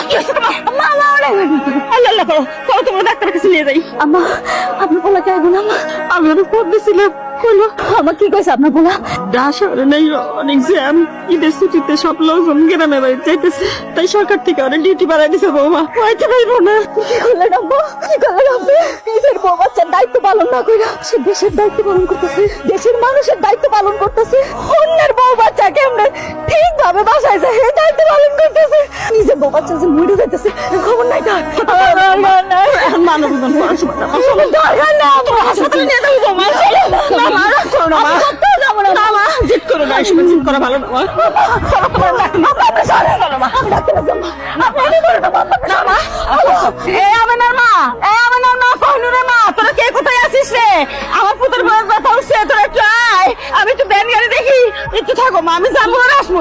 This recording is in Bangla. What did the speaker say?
কি হয়েছে তোমার? আল্লাহ করো, চলো তোমার ডাক্তারের কাছে নিয়ে যাই। আম্মা, আপনার বলা যাইব না। আমি ওর ফোন দিয়েছিলাম, কইলো আমার কি কইছে আপনার বলা? শহরে নাই, অনেক জ্যাম, ঈদের ছুটিতে সব লোকজন গ্রামে বাড়ি যাইতেছে, তাই সরকার থেকে অনেক ডিউটি বাড়াই দিছে। বৌমা হইতে পারবো না। কি করলেন আম্মা? কি করলেন আপনি? নিজের বউ বাচ্চার দায়িত্ব পালন না কইরা সে দেশের দায়িত্ব পালন করতেছে, দেশের মানুষের দায়িত্ব পালন করতেছে। অন্যের বউ বাচ্চা কেমনে ঠিক ভাবে বাসায় যায় এই দায়িত্ব পালন করতেছে, নিজের বউ বাচ্চা যে মরে যাইতেছে খবর নাই তার। এখন মানব জীবন পড়াশোনা দরকার না, হাসপাতালে নিয়ে যাবো। বৌমা জিত করো না, এসব জিত করা ভালো না। আমার পুত্রের বয়স ব্যথা উঠছে, তোরা একটু আয়, আমি একটু ব্যান গাড়ি দেখি, একটু থাকো মা, আমি যাবো আর আসবো।